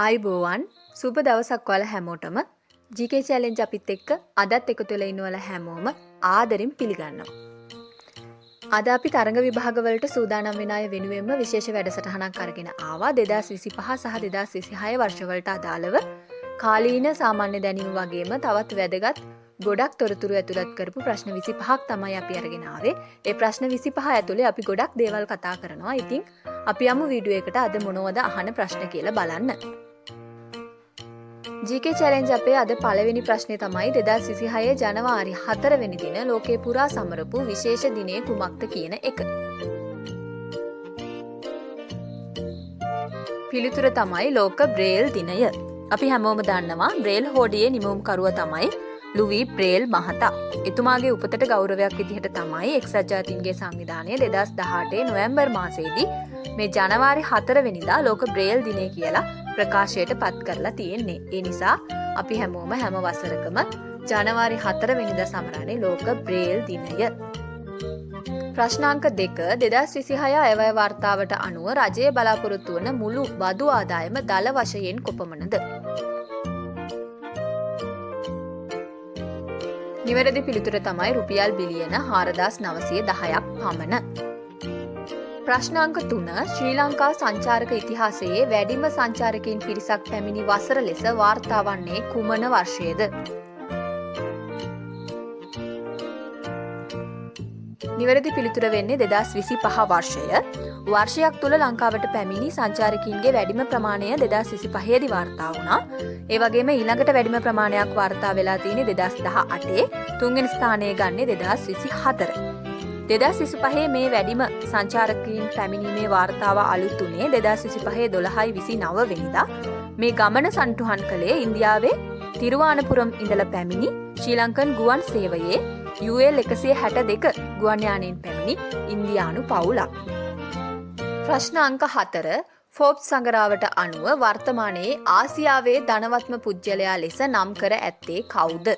ආයුබෝවන් සුබ දවසක් ඔයාලා හැමෝටම GK challenge අපිත් එක්ක අදත් එකතු වෙලා ඉන්න ඔයාලා හැමෝම ආදරෙන් පිළිගන්නවා. අද අපි තරඟ විභාග වලට සූදානම් වෙන අය වෙනුවෙන්ම විශේෂ වැඩසටහනක් අරගෙන ආවා 2025 සහ 2026 වර්ෂ වලට අදාළව කාලීන සාමාන්‍ය දැනීම වගේම තවත් වැදගත් ගොඩක් තොරතුරු ඇතුළත් කරපු ප්‍රශ්න 25ක් තමයි අපි අරගෙන ආවේ. ඒ ප්‍රශ්න 25 ඇතුලේ අපි ගොඩක් දේවල් කතා කරනවා. ඉතින් අපි යමු වීඩියෝ එකට අද මොනවද අහන ප්‍රශ්න කියලා බලන්න. GK challenge අපේ අද පළවෙනි ප්‍රශ්නේ තමයි 2026 ජනවාරි 4 වෙනි දින ලෝකේ පුරා සමරපු විශේෂ දිනය කුමක්ද කියන එක. පිළිතුර තමයි ලෝක බ්‍රේල් දිනය. අපි හැමෝම දන්නවා බ්‍රේල් හෝඩියේ නිමවුම්කරුවා තමයි ලුවී බ්‍රේල් මහතා. එතුමාගේ උපතට ගෞරවයක් විදිහට තමයි එක්සත් ජාතීන්ගේ සංවිධානය 2018 නොවැම්බර් මාසයේදී මේ ජනවාරි 4 වෙනිදා ලෝක බ්‍රේල් දිනය කියලා ප්‍රකාශයට පත් කරලා තියෙන්නේ. ඒ නිසා අපි හැමෝම හැම වසරකම ජනවාරි 4 වෙනිදා සමරන්නේ ලෝක බ්‍රේල් දිනය. ප්‍රශ්නාංක 2 2026 අයවැය වාර්තාවට අනුව රජය බලාපොරොත්තු වන මුළු බදු ආදායම දල වශයෙන් කොපමණද? නිවැරදි පිළිතුර තමයි රුපියල් බිලියන 4910ක් පමණ. ප්‍රශ්නාංක 3 ශ්‍රී ලංකා සංචාරක ඉතිහාසයේ වැඩිම සංචාරකයින් පිරිසක් පැමිණි වසර ලෙස වාර්තා වන්නේ කුමන වර්ෂයේද? නිවැරදි පිළිතුර වෙන්නේ 2025 වර්ෂය. වර්ෂයක් තුල ලංකාවට පැමිණි සංචාරකයින්ගේ වැඩිම ප්‍රමාණය 2025 දී වාර්තා වුණා. ඒ වගේම ඊළඟට වැඩිම ප්‍රමාණයක් වාර්තා වෙලා තියෙන්නේ 2018. තුන්වෙනි ස්ථානය ගන්නේ 2024. 2025 මේ වැඩිම සංචාරකයින් පැමිණීමේ වාර්තාව අලුත් උනේ 2025 12/29 වෙනිදා. මේ ගමන සන්තුහන් කළේ ඉන්දියාවේ තිරුවානපුරම් ඉඳලා පැමිණි ශ්‍රී ලංකන් ගුවන් සේවයේ UL 162 ගුවන් යානයෙන් පැමිණි ඉන්දියානු පවුලක්. ප්‍රශ්න අංක 4 ෆෝබ්ස් සඟරාවට අනුව වර්තමානයේ ආසියාවේ ධනවත්ම පුජ්‍යලයා ලෙස නම් කර ඇත්තේ කවුද?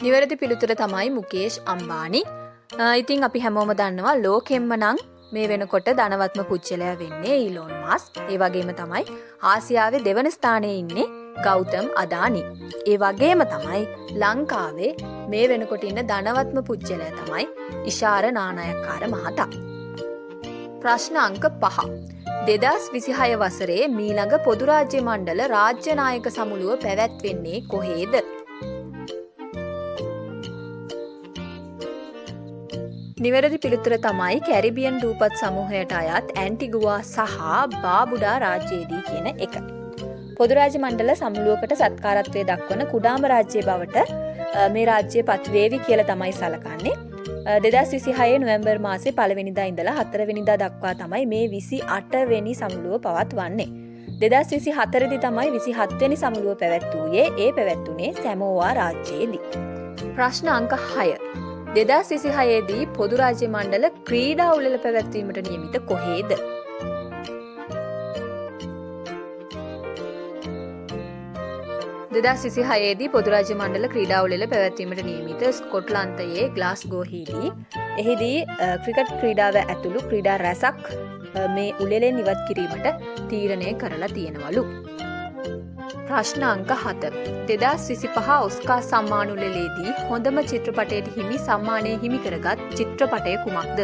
නිවැරදි පිළිතුර තමයි මුකේෂ් අම්බානි. ඉතින් අපි හැමෝම දන්නවා ලෝකෙම්ම නම් මේ වෙනකොට ධනවත්ම පුජ්‍යලයා වෙන්නේ ඊලෝන් මස්ක්. ඒ වගේම තමයි ආසියාවේ දෙවන ස්ථානයේ ඉන්නේ ගෞතම් අදානි. ඒ වගේම තමයි ලංකාවේ මේ වෙනකොට ඉන්න ධනවත්ම පුජ්‍යලයා තමයි ඉෂාර නානායක්කාර මහතා. ප්‍රශ්න අංක 5 2026 වසරේ මීළඟ පොදු රාජ්‍ය මණ්ඩල රාජ්‍ය නායක සමුළුව පැවැත්වෙන්නේ කොහේද? නිවැරදි පිළිතුර තමයි කැරිබියන් දූපත් සමූහයට අයත් ඇන්ටිගුවා සහ බාබුඩා රාජ්‍යයේදී කියන එක. පොදු රාජ්‍ය මණ්ඩල සමුළුවකට සත්කාරත්වයේ දක්වන කුඩාම රාජ්‍ය බවට මේ රාජ්‍ය පත් වේවි කියලා තමයි සලකන්නේ. 2026 නොවැම්බර් මාසේ 1 වෙනිදා ඉඳලා 4 වෙනිදා දක්වා තමයි මේ 28 වෙනි සමුළුව පවත්වන්නේ. 2024 දී තමයි 27 වෙනි සමුළුව පැවැත්වුවේ. ඒ පැවැත්ුනේ සැමෝවා රාජ්‍යයේදී. ප්‍රශ්න අංක 6 2026 දී පොදු රාජ්‍ය මණ්ඩල ක්‍රීඩා උළෙල පැවැත්වීමට නියමිත කොහේද? දී පොදු රාජ්‍ය මණ්ඩල ක්‍රීඩා උළෙල පැවැත්වීමට නියමිත ස්කොට්ලන්තයේ ග්ලාස්ගෝහිදී එහිදී ක්‍රිකට් ක්‍රීඩාව ඇතුළු ක්‍රීඩා රැසක් මේ උළෙලෙන් ඉවත් කිරීමට තීරණය කරලා තියෙනවලු. ප්‍රශ්න අංක 7 2025 ඔස්කා සම්මාන උළෙලේදී හොඳම චිත්‍රපටයට හිමි සම්මානය හිමි කරගත් චිත්‍රපටය කුමක්ද?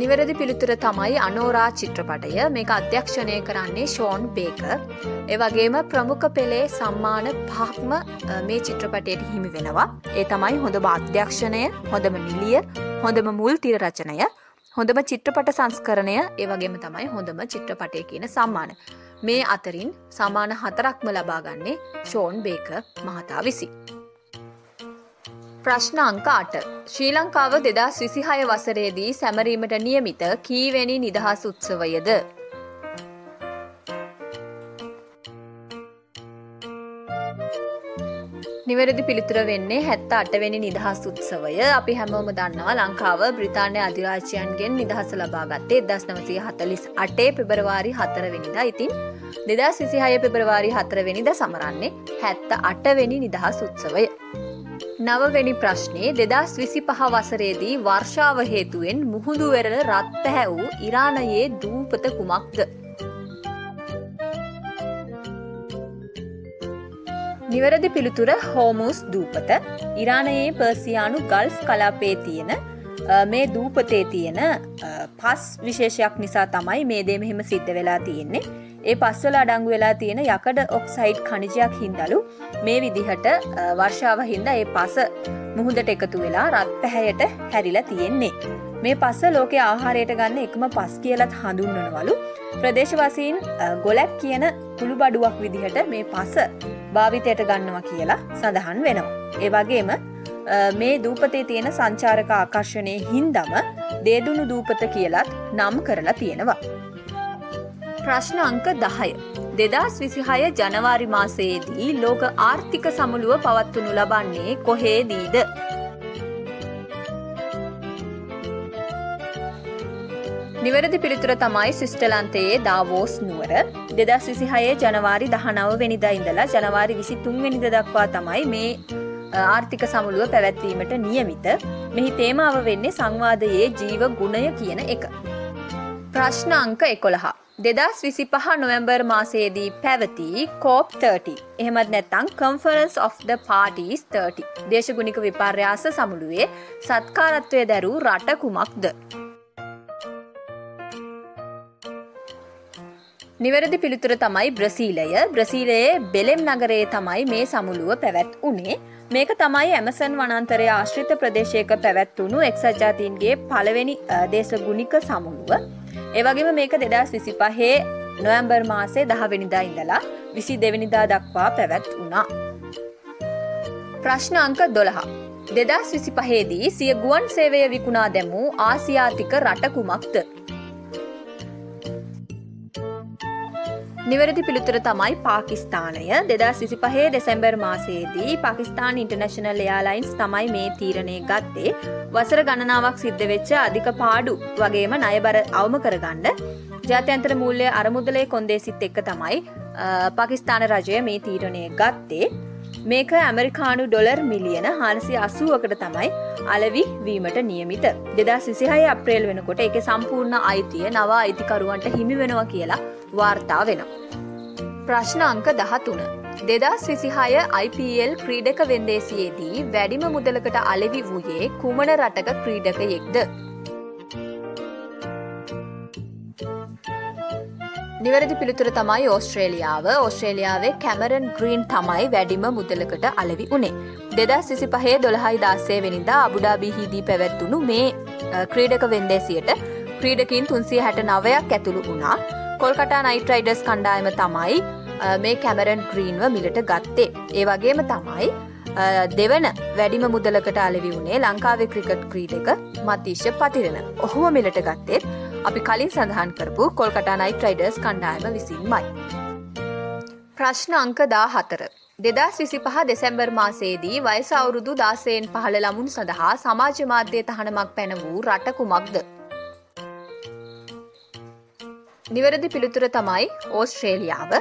නිවැරදි පිළිතුර තමයි අනෝරා චිත්‍රපටය. මේක අධ්‍යක්ෂණය කරන්නේ ෂෝන් බේකර්. ඒ වගේම ප්‍රමුඛ පෙළේ සම්මාන 5ක්ම මේ චිත්‍රපටයට හිමි වෙනවා. ඒ තමයි හොඳම අධ්‍යක්ෂණය, හොඳම නිළිය, හොඳම මුල් තිර රචනය, හොඳම චිත්‍රපට සංස්කරණය, ඒ වගේම තමයි හොඳම චිත්‍රපටය කියන සම්මාන. මේ අතරින් සම්මාන 4ක්ම ලබා ගන්නේ ෂෝන් බේකර් මහතා විසින්. ප්‍රශ්න අංක 8 ශ්‍රී ලංකාව 2026 වසරේදී සැමරීමට නියමිත කීවැනි නිදහස් උත්සවයද? නිවැරදි පිළිතුර වෙන්නේ 78 වෙනි නිදහස් උත්සවය. අපි හැමෝම දන්නවා ලංකාව බ්‍රිතාන්‍ය අධිරාජ්‍යයන්ගෙන් නිදහස ලබා ගත්තේ 1948 පෙබරවාරි 4 වෙනිදා. ඉතින් 2026 පෙබරවාරි 4 වෙනිදා සමරන්නේ 78 වෙනි නිදහස් උත්සවය. නවවෙනි ප්‍රශ්නේ 2025 වසරේදී වර්ෂාව හේතුවෙන් මුහුදු වෙරළ රත් පැහැ වූ ඉරානයේ දූපත කුමක්ද? නිවැරදි පිළිතුර හෝමුස් දූපත. ඉරානයේ පර්සියානු ගල්ෆ් කලාපයේ තියෙන මේ දූපතේ තියෙන පස් විශේෂයක් නිසා තමයි මේ දේ මෙහෙම සිද්ධ වෙලා තියෙන්නේ. ඒ පස්වල අඩංගු වෙලා තියෙන යකඩ ඔක්සයිඩ් ඛනිජයක් හින්දාලු මේ විදිහට වර්ෂාව හින්දා ඒ පස මුහුදට එකතු වෙලා රත් පැහැයට හැරිලා තියෙන්නේ. මේ පස ලෝකයේ ආහාරයට ගන්න එකම පස් කියලාත් හඳුන්වනවලු. ප්‍රදේශවාසීන් ගොලැක් කියන කුළුබඩුවක් විදිහට මේ පස භාවිතයට ගන්නවා කියලා සඳහන් වෙනවා. ඒ වගේම මේ දූපතේ තියෙන සංචාරක ආකර්ෂණයේ හින්දම දේදුණු දූපත කියලාත් නම් කරලා තියෙනවා. ප්‍රශ්න අංක 10. 2026 ජනවාරි මාසයේදී ලෝක ආර්ථික සමුළුව පවත්වනු ලබන්නේ කොහේදීද? නිවැරදි පිළිතුර තමයි ස්විට්සර්ලන්තයේ දාවෝස් නුවර. 2026 ජනවාරි 19 වෙනිදා ඉඳලා ජනවාරි 23 වෙනිදා දක්වා තමයි මේ ආර්ථික සමුළුව පැවැත්වීමට නියමිත. මෙහි තේමාව වෙන්නේ සංවාදයේ ජීව ගුණය කියන එක. ප්‍රශ්න අංක 11. 2025 නොවැම්බර් මාසයේදී පැවති COP 30 එහෙමත් නැත්නම් Conference of the Parties 30 දේශගුණික විපර්යාස සමුළුවේ සත්කාරත්වය දැරූ රට කුමක්ද? නිවැරදි පිළිතුර තමයි බ්‍රසීලය. බ්‍රසීලයේ බෙලෙම් නගරයේ තමයි මේ සමුළුව පැවැත්වුණේ. මේක තමයි ඇමසන් වනාන්තරයේ ආශ්‍රිත ප්‍රදේශයක පැවැත්වුණු එක්සත් ජාතීන්ගේ පළවෙනි දේශගුණික සමුළුව. ඒ වගේම මේක 2025 නොවැම්බර් මාසයේ 10 වෙනිදා ඉඳලා 22 වෙනිදා දක්වා පැවැත්වුණා. ප්‍රශ්න අංක 12. 2025 දී සිය ගුවන් සේවය විකුණා දැමූ ආසියාතික රට කුමක්ද? නිවැරදි පිළිතුර තමයි පාකිස්තානය. 2025 දෙසැම්බර් මාසයේදී පාකිස්තාන් ඉන්ටර්නැෂනල් එයාර්ලයින්ස් තමයි මේ තීරණය ගත්තේ. වසර ගණනාවක් සිද්ධ වෙච්ච අධික පාඩු වගේම ණයබර අවම කරගන්න ජාත්‍යන්තර මූල්‍ය අරමුදලේ කොන්දේසිත් එක්ක තමයි පාකිස්තාන රජය මේ තීරණය ගත්තේ. මේක ඇමරිකානු ඩොලර් මිලියන 480කට තමයි අලෙවි වීමට නියමිත. 2026 අප්‍රේල් වෙනකොට ඒකේ සම්පූර්ණ අයිතිය නව අයිතිකරුවන්ට හිමි වෙනවා කියලා වාර්තා වෙනවා. ප්‍රශ්න අංක 13. 2026 IPL ක්‍රීඩක වෙන්දේසියේදී වැඩිම මුදලකට අලෙවි වූයේ කුමන රටක ක්‍රීඩකයෙක්ද? නිවැරදි පිළිතුර තමයි ඕස්ට්‍රේලියාව. ඕස්ට්‍රේලියාවේ කැමරන් ග්‍රීන් තමයි වැඩිම මුදලකට අලෙවි වුණේ. 2025 12 වෙනිදා අබුඩාබිහිදී පැවැත්වුණු මේ ක්‍රීඩක වෙන්දේසියට ක්‍රීඩකින් 369ක් ඇතුළු වුණා. කොල්කටා නයිට් රයිඩර්ස් කණ්ඩායම තමයි මේ කැමරන් ග්‍රීන්ව මිලට ගත්තේ. ඒ වගේම තමයි දෙවන වැඩිම මුදලකට අලෙවි වුණේ ලංකාවේ ක්‍රිකට් ක්‍රීඩක මතීෂ පතිරණ. ඔහුව මිලට ගත්තේ අපි කලින් සඳහන් කරපු කොල්කටා නයිට් රයිඩර්ස් කණ්ඩායම විසින්මයි. ප්‍රශ්න අංක 14. 2025 දෙසැම්බර් මාසයේදී වයස අවුරුදු 16න් පහළ ළමුන් සඳහා සමාජ මාධ්‍ය තහනමක් පැන වූ රට කුමක්ද? නිවැරදි පිළිතුර තමයි ඕස්ට්‍රේලියාව.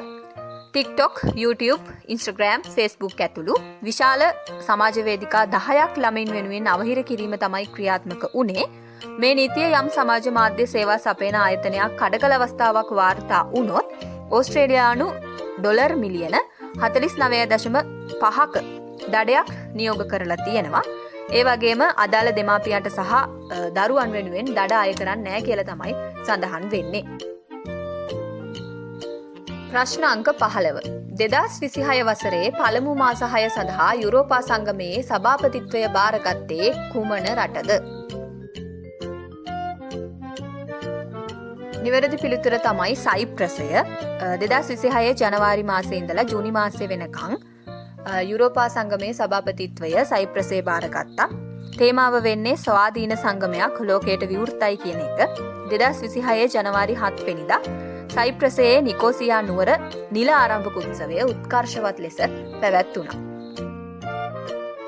TikTok, YouTube, Instagram, Facebook ඇතුළු විශාල සමාජ වේදිකා 10ක් ළමයින් වෙනුවෙන් අවහිර කිරීම තමයි ක්‍රියාත්මක වුණේ. මේ නීතිය යම් සමාජ මාධ්‍ය සේවා සපයන ආයතනයක් කඩකල අවස්ථාවක් වාර්තා වුණොත් ඕස්ට්‍රේලියානු ඩොලර් මිලියන 49.5ක දඩයක් නියෝග කරලා තියෙනවා. ඒ වගේම අදාළ දෙමාපියන්ට සහ දරුවන් වෙනුවෙන් දඩ අය කරන්නේ නැහැ කියලා තමයි සඳහන් වෙන්නේ. ප්‍රශ්න අංක 15. 2026 වසරේ පළමු මාස 6 සඳහා යුරෝපා සංගමයේ සභාපතිත්වය බාරගත්තේ කුමන රටද? නිවැරදි පිළිතුර තමයි සයිප්‍රසය. 2026 ජනවාරි මාසයේ ඉඳලා ජූනි මාසයේ වෙනකන් යුරෝපා සංගමයේ සභාපතිත්වය සයිප්‍රසය බාරගත්තා. තේමාව වෙන්නේ ස්වාධීන සංගමයක් ලෝකයට විවෘතයි කියන එක. 2026 ජනවාරි 7 වෙනිදා සයිප්‍රසයේ නිකෝසියා නුවර නිල ආරම්භක උත්සවය උත්කර්ෂවත් ලෙස පැවැත්වුණා.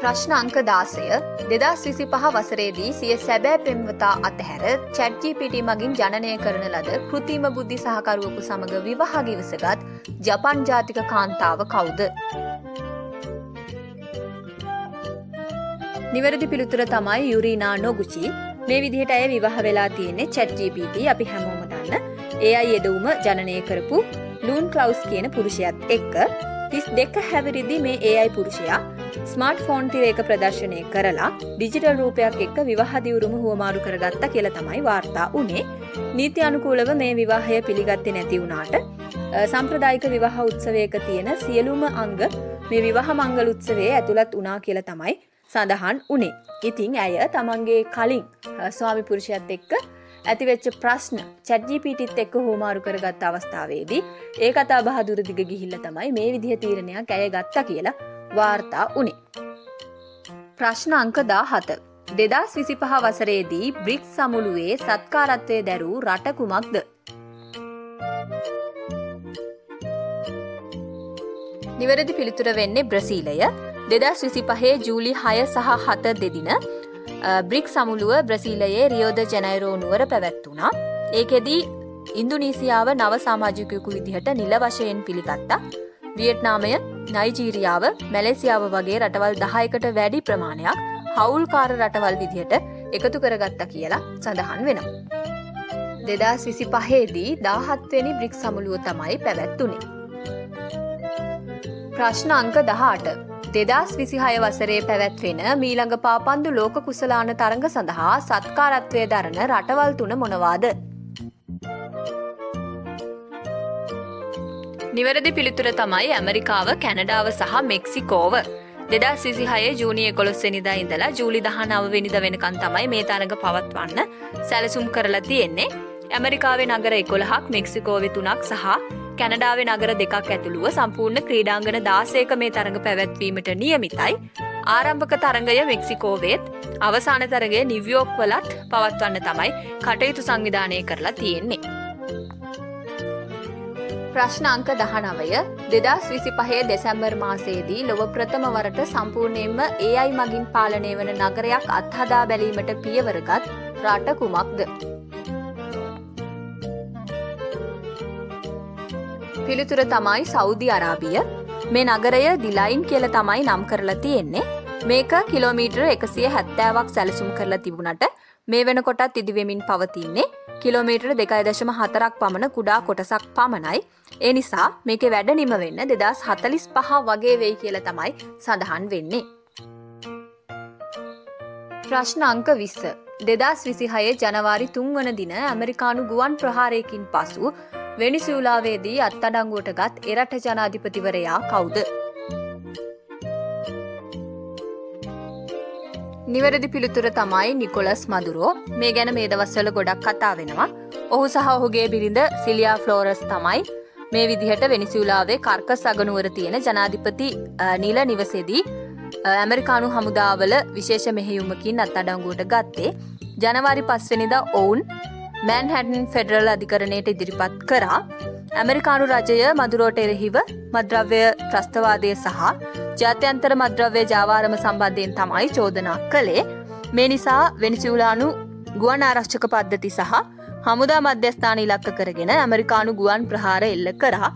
ප්‍රශ්න අංක 16. 2025 වසරේදී සිය සැබෑ පෙම්වතා අතහැර ChatGPT මගින් ජනනය කරන ලද කෘත්‍රිම බුද්ධි සහකරුවෙකු සමග විවාහ ගිවිසගත් ජපන් ජාතික කාන්තාව කවුද? නිවැරදි පිළිතුර තමයි යුරීනා නොගුචි. මේ විදිහට අය විවාහ වෙලා තියෙන්නේ ChatGPT අපි හැමෝම දන්න AI යෙදවුම ජනනය කරපු ලූන් ක්ලවුස් කියන පුරුෂයාත් එක්ක 32 හැවිරිදි මේ AI පුරුෂයා ස්මාර්ට්ෆෝන් තිරයක ප්‍රදර්ශනය කරලා ඩිජිටල් රූපයක් එක්ක විවාහ දියුරුම හුවමාරු කරගත්තා කියලා තමයි වාර්තා වුණේ. නීති අනුකූලව මේ විවාහය පිළිගත්තේ නැති වුණාට සම්ප්‍රදායික විවාහ උත්සවයක තියෙන සියලුම අංග මේ විවාහ මංගල උත්සවයේ ඇතුළත් වුණා කියලා තමයි සඳහන් වුණේ. ඉතින් ඇය තමන්ගේ කලින් ස්වාමි පුරුෂයාත් එක්ක ඇතිවෙච්ච ප්‍රශ්න ChatGPTත් එක්ක හුවමාරු කරගත්ත අවස්ථාවේදී ඒ කතා බහ දුර දිග ගිහිල්ලා තමයි මේ විදිහ තීරණයක් ඇය ගත්තා කියලා වාර්තා වුණේ. ප්‍රශ්න අංක 17. 2025 වසරේදී බ්‍රික්ස් සමුළුවේ සත්කාරත්වයේ දැරූ රට කුමක්ද? නිවැරදි පිළිතුර වෙන්නේ බ්‍රසීලය. 2025 ජූලි 6 සහ 7 දෙදින බ්‍රික්ස් සමුළුව බ්‍රසීලයේ රියෝ ද ජනයිරෝ නුවර පැවැත්වුණා. ඒකෙදී ඉන්දුනීසියාව නව සමාජිකයෙකු විදිහට නිල වශයෙන් පිළිගත්තා. වියට්නාමය, නයිජීරියාව, මැලේසියාව වගේ රටවල් 10කට වැඩි ප්‍රමාණයක් හවුල්කාර රටවල් විදිහට එකතු කරගත්තා කියලා සඳහන් වෙනවා. 2025 දී 17 වෙනි බ්‍රික්ස් සමුළුව තමයි පැවැත්වුණේ. ප්‍රශ්න අංක 18. 2026 වසරේ පැවැත්වෙන මීළඟ පාපන්දු ලෝක කුසලාන තරඟ සඳහා සත්කාරත්වය දරන රටවල් තුන මොනවාද? නිවැරදි පිළිතුර තමයි ඇමරිකාව, කැනඩාව සහ මෙක්සිකෝව. 2026 ජූනි 11 වෙනිදා ඉඳලා ජූලි 19 වෙනිදා වෙනකන් තමයි මේ තරඟ පවත්වන්න සැලසුම් කරලා තියෙන්නේ. ඇමරිකාවේ නගර 11ක්, මෙක්සිකෝවේ 3ක් සහ කැනඩාවේ නගර 2ක් ඇතුළුව සම්පූර්ණ ක්‍රීඩාංගන 16ක මේ තරඟ පැවැත්වීමට නියමිතයි. ආරම්භක තරඟය මෙක්සිකෝවේත් අවසාන තරඟය නිව්යෝක් වලත් පවත්වන්න තමයි කටයුතු සංවිධානය කරලා තියෙන්නේ. ප්‍රශ්න අංක 19. 2025 දෙසැම්බර් මාසයේදී ලොව ප්‍රථම වරට සම්පූර්ණයෙන්ම AI මගින් පාලනය වන නගරයක් අත්හදා බැලීමට පියවරගත් රට කුමක්ද? පිළිතුර තමයි සෞදි අරාබිය. මේ නගරය දිලයින් කියලා තමයි නම් කරලා තියෙන්නේ. මේක කිලෝමීටර 170ක් සැලසුම් කරලා තිබුණට මේ වෙනකොටත් ඉදිවෙමින් පවතින්නේ කිලෝමීටර 2.4ක් පමණ කුඩා කොටසක් පමණයි. ඒ නිසා මේකේ වැඩ නිම වෙන්න 2045 වගේ වෙයි කියලා තමයි සඳහන් වෙන්නේ. ප්‍රශ්න අංක 20. 2026 ජනවාරි 3 වන දින ඇමරිකානු ගුවන් ප්‍රහාරයකින් පසු වෙනිසුලාවේදී අත්අඩංගුවට ගත් එරට ජනාධිපතිවරයා කවුද? නිවැරදි පිළිතුර තමයි නිකොලස් මදුරෝ. මේ ගැන මේ දවස්වල ගොඩක් කතා වෙනවා. ඔහු සහ ඔහුගේ බිරිඳ සිලියා ෆ්ලෝරස් තමයි මේ විදිහට වෙනිසුලාවේ කර්කස් අගනුවර තියෙන ජනාධිපති නිල නිවසේදී ඇමරිකානු හමුදාවල විශේෂ මෙහෙයුමකින් අත්අඩංගුවට ගත්තේ. ජනවාරි 5 වෙනිදා ඔවුන් මැන්හැටන් ෆෙඩරල් අධිකරණයට ඉදිරිපත් කරා. ඇමරිකානු රජය මදුරෝට එරෙහිව මද්‍රව්‍ය ත්‍රස්තවාදය සහ ජාත්‍යන්තර මද්‍රව්‍ය ජාවාරම සම්බන්ධයෙන් තමයි චෝදනා කළේ. මේ නිසා වෙනිසුලානු ගුවන් ආරක්ෂක පද්ධති සහ හමුදා මධ්‍යස්ථාන ඉලක්ක කරගෙන ඇමරිකානු ගුවන් ප්‍රහාර එල්ල කරා.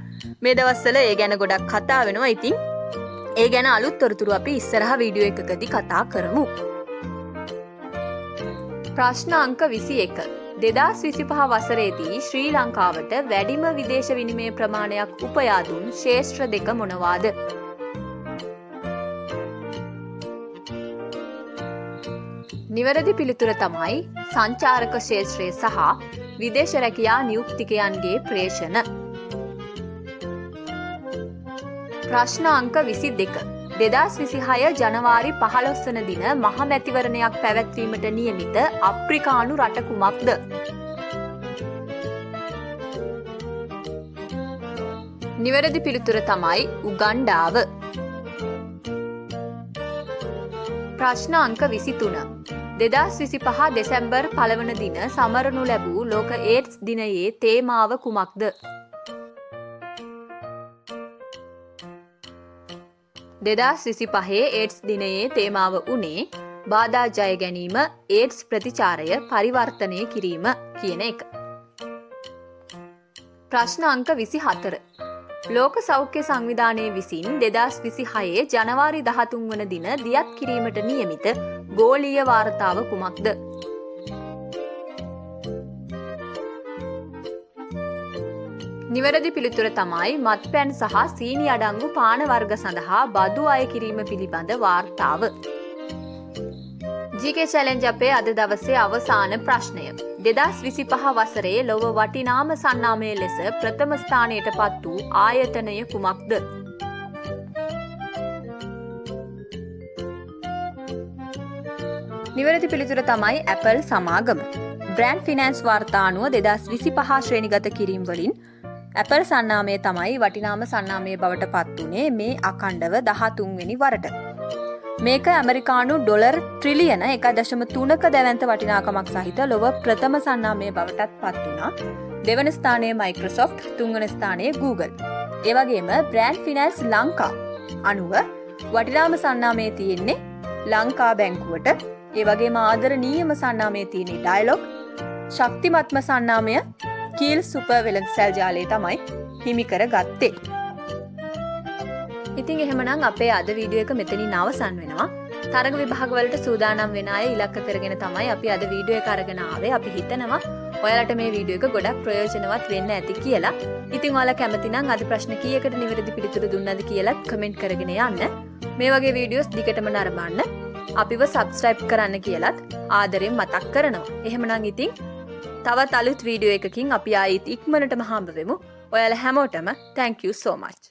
මේ දවස්වල ඒ ගැන ගොඩක් කතා වෙනවා. ඉතින් ඒ ගැන අලුත් තොරතුරු අපි ඉස්සරහ වීඩියෝ එකකදී කතා කරමු. ප්‍රශ්න අංක 21. 2025 වසරේදී ශ්‍රී ලංකාවට වැඩිම විදේශ විනිමය ප්‍රමාණයක් උපයා දුන් ක්ෂේත්‍ර දෙක මොනවාද? නිවැරදි පිළිතුර තමයි සංචාරක ක්ෂේත්‍රය සහ විදේශ රැකියා නියුක්තිකයන්ගේ ප්‍රේෂණ. ප්‍රශ්න අංක 22. 2026 ජනවාරි 15 වන දින මහ මැතිවරණයක් පැවැත්වීමට නියමිත අප්‍රිකානු රට කුමක්ද? නිවැරදි පිළිතුර තමයි උගන්ඩාව. ප්‍රශ්න අංක 23. 2025 දෙසැම්බර් 1 වන දින සමරනු ලැබූ ලෝක ඒඩ්ස් දිනයේ තේමාව කුමක්ද? 2025 ඒඩ්ස් දිනයේ තේමාව වුණේ බාධා ජය ගැනීම, ඒඩ්ස් ප්‍රතිචාරය පරිවර්තනය කිරීම කියන එක. ප්‍රශ්න අංක 24. ලෝක සෞඛ්‍ය සංවිධානය විසින් 2026 ජනවාරි 13 වන දින දියත් කිරීමට නියමිත ගෝලීය වාර්තාව කුමක්ද? නිවැරදි පිළිතුර තමයි මත්පැන් සහ සීනි අඩංගු පාන වර්ග සඳහා බදු අය කිරීම පිළිබඳ වාර්තාව. GK චැලෙන්ජ් අපේ අද දවසේ අවසාන ප්‍රශ්නය. 2025 වසරේ ලොව වටිනාම සන්නාමය ලෙස ප්‍රථම ස්ථානයට පත් වූ ආයතනය කුමක්ද? නිවැරදි පිළිතුර තමයි Apple සමාගම. බ්‍රෑන්ඩ් ෆිනෑන්ස් වාර්තා අනුව 2025 ශ්‍රේණිගත කිරීම වලින් Apple සන්නාමය තමයි වටිනාම සන්නාමය බවට පත් වුණේ මේ අඛණ්ඩව 13 වෙනි වරට. මේක ඇමරිකානු ඩොලර් ට්‍රිලියන 1.3ක දැවැන්ත වටිනාකමක් සහිත ලොව ප්‍රථම සන්නාමය බවටත් පත් වුණා. දෙවන ස්ථානයේ Microsoft, තුන්වන ස්ථානයේ Google. ඒ වගේම බ්‍රෑන්ඩ් ෆිනෑන්ස් ලංකා අනුව වටිනාම සන්නාමය තියෙන්නේ ලංකා බැංකුවට. ඒ වගේම ආදරණීයම සන්නාමය තියෙන්නේ ඩයලොග්. ශක්තිමත්ම සන්නාමය කීල් සුපර් වෙළඳසැල් ජාලය තමයි හිමි කර ගත්තේ. ඉතින් එහෙමනම් අපේ අද වීඩියෝ එක මෙතනින් අවසන් වෙනවා. තරග විභාගවලට සූදානම් වෙන අය ඉලක්ක කරගෙන තමයි අපි අද වීඩියෝ එක අරගෙන ආවේ. අපි හිතනවා ඔයාලට මේ වීඩියෝ එක ගොඩක් ප්‍රයෝජනවත් වෙන්න ඇති කියලා. ඉතින් ඔයාලා කැමති නම් අද ප්‍රශ්න කීයකට නිවැරදි පිළිතුරු දුන්නද කියලා කමෙන්ට් කරගෙන යන්න. මේ වගේ වීඩියෝස් දිගටම නරඹන්න අපිව සබ්ස්ක්‍රයිබ් කරන්න කියලත් ආදරෙන් මතක් කරනවා. එහෙමනම් ඉතින් තවත් අලුත් වීඩියෝ එකකින් අපි ආයෙත් ඉක්මනටම හම්බ වෙමු. ඔයාලා හැමෝටම thank you so much.